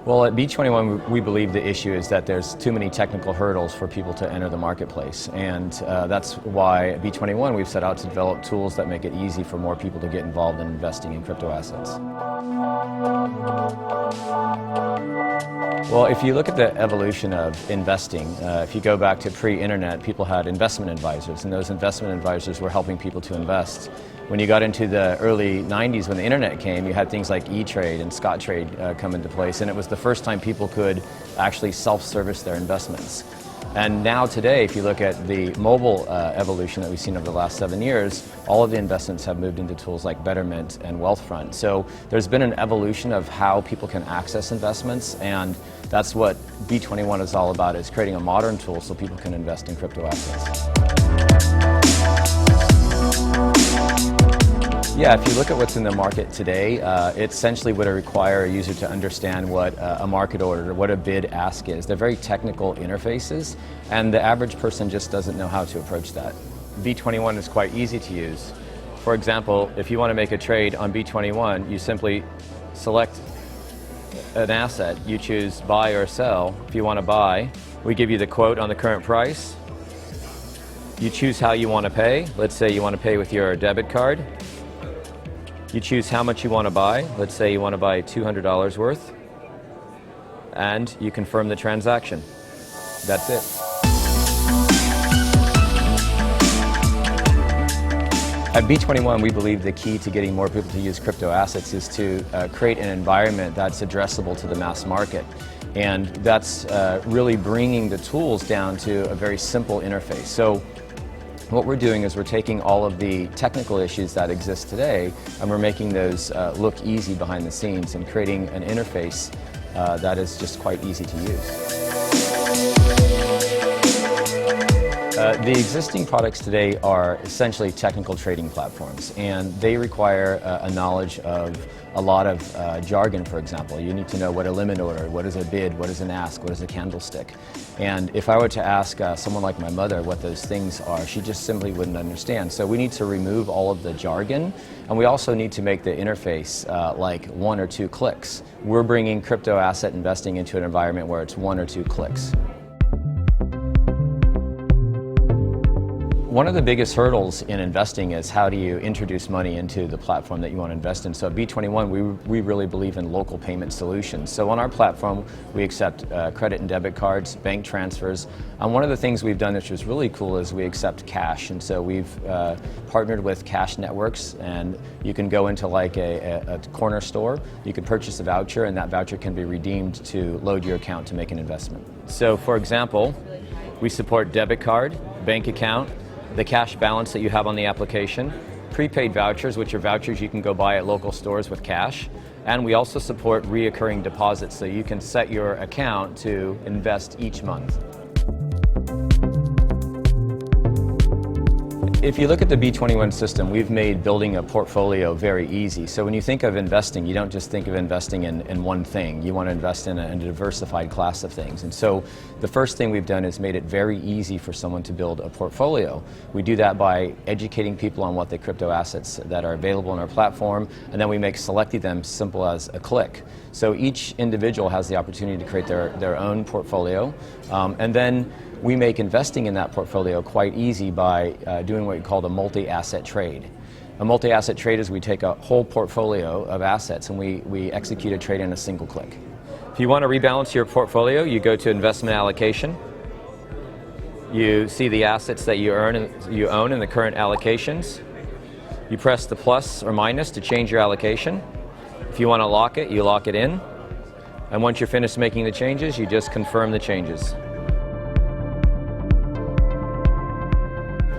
Well, at B21, we believe the issue is that there's too many technical hurdles for people to enter the marketplace. And that's why at B21 we've set out to develop tools that make it easy for more people to get involved in investing in crypto assets. Well, if you look at the evolution of investing, if you go back to pre-internet, people had investment advisors, and those investment advisors were helping people to invest. When you got into the early 90s, when the internet came, you had things like E-Trade and Scottrade come into place, and it was the first time people could actually self-service their investments. And now today, if you look at the mobile evolution that we've seen over the last 7 years, all of the investments have moved into tools like Betterment and Wealthfront. So there's been an evolution of how people can access investments, and that's what B21 is all about, is creating a modern tool so people can invest in crypto assets. Yeah, if you look at what's in the market today, it essentially would require a user to understand what a market order, what a bid-ask is. They're very technical interfaces, and the average person just doesn't know how to approach that. B21 is quite easy to use. For example, if you want to make a trade on B21, you simply select an asset. You choose buy or sell. If you want to buy, we give you the quote on the current price. You choose how you want to pay. Let's say you want to pay with your debit card. You choose how much you want to buy. Let's say you want to buy $200 worth. And you confirm the transaction. That's it. At B21, we believe the key to getting more people to use crypto assets is to create an environment that's addressable to the mass market. And that's really bringing the tools down to a very simple interface. So what we're doing is we're taking all of the technical issues that exist today and we're making those look easy behind the scenes and creating an interface that is just quite easy to use. The existing products today are essentially technical trading platforms, and they require a knowledge of a lot of jargon, for example. You need to know what a limit order, what is a bid, what is an ask, what is a candlestick. And if I were to ask someone like my mother what those things are, she just simply wouldn't understand. So we need to remove all of the jargon, and we also need to make the interface like 1 or 2 clicks. We're bringing crypto asset investing into an environment where it's 1 or 2 clicks. One of the biggest hurdles in investing is how do you introduce money into the platform that you want to invest in. So at B21, we really believe in local payment solutions. So on our platform, we accept credit and debit cards, bank transfers. And one of the things we've done, which is really cool, is we accept cash. And so we've partnered with cash networks, and you can go into like a corner store, you can purchase a voucher, and that voucher can be redeemed to load your account to make an investment. So for example, we support debit card, bank account, the cash balance that you have on the application, prepaid vouchers, which are vouchers you can go buy at local stores with cash, and we also support reoccurring deposits, so you can set your account to invest each month. If you look at the B21 system, we've made building a portfolio very easy. So when you think of investing, you don't just think of investing in one thing. You want to invest in a diversified class of things. And so the first thing we've done is made it very easy for someone to build a portfolio. We do that by educating people on what the crypto assets that are available on our platform, and then we make selecting them simple as a click. So each individual has the opportunity to create their own portfolio, and then we make investing in that portfolio quite easy by doing what we call a multi-asset trade. A multi-asset trade is we take a whole portfolio of assets and we execute a trade in a single click. If you want to rebalance your portfolio, you go to investment allocation. You see the assets that you own in the current allocations. You press the plus or minus to change your allocation. If you want to lock it, you lock it in. And once you're finished making the changes, you just confirm the changes.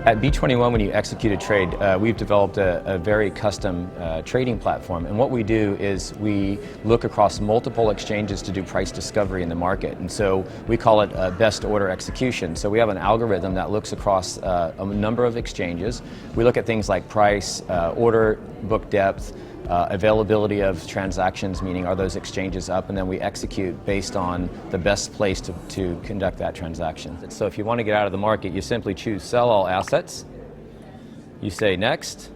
At B21, when you execute a trade, we've developed a very custom trading platform. And what we do is we look across multiple exchanges to do price discovery in the market. And so we call it best order execution. So we have an algorithm that looks across a number of exchanges. We look at things like price, order book depth, availability of transactions, meaning are those exchanges up, and then we execute based on the best place to conduct that transaction. So if you want to get out of the market, you simply choose sell all assets, you say next,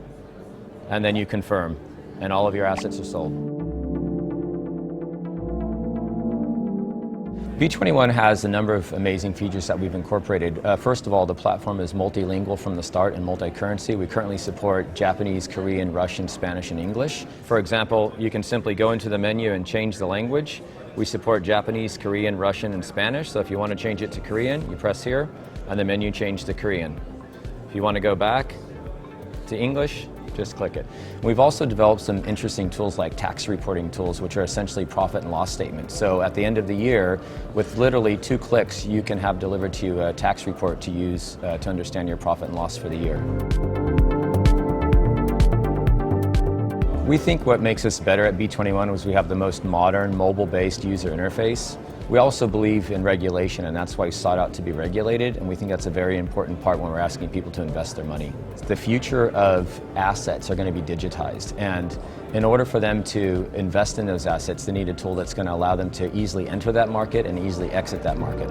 and then you confirm, and all of your assets are sold. B21 has a number of amazing features that we've incorporated. First of all, the platform is multilingual from the start and multi-currency. We currently support Japanese, Korean, Russian, Spanish, and English. For example, you can simply go into the menu and change the language. We support Japanese, Korean, Russian, and Spanish, so if you want to change it to Korean, you press here, and the menu change to Korean. If you want to go back to English, just click it. We've also developed some interesting tools like tax reporting tools, which are essentially profit and loss statements. So at the end of the year, with literally 2 clicks, you can have delivered to you a tax report to use to understand your profit and loss for the year. We think what makes us better at B21 is we have the most modern, mobile-based user interface. We also believe in regulation, and that's why we sought out to be regulated, and we think that's a very important part when we're asking people to invest their money. The future of assets are going to be digitized, and in order for them to invest in those assets, they need a tool that's going to allow them to easily enter that market and easily exit that market.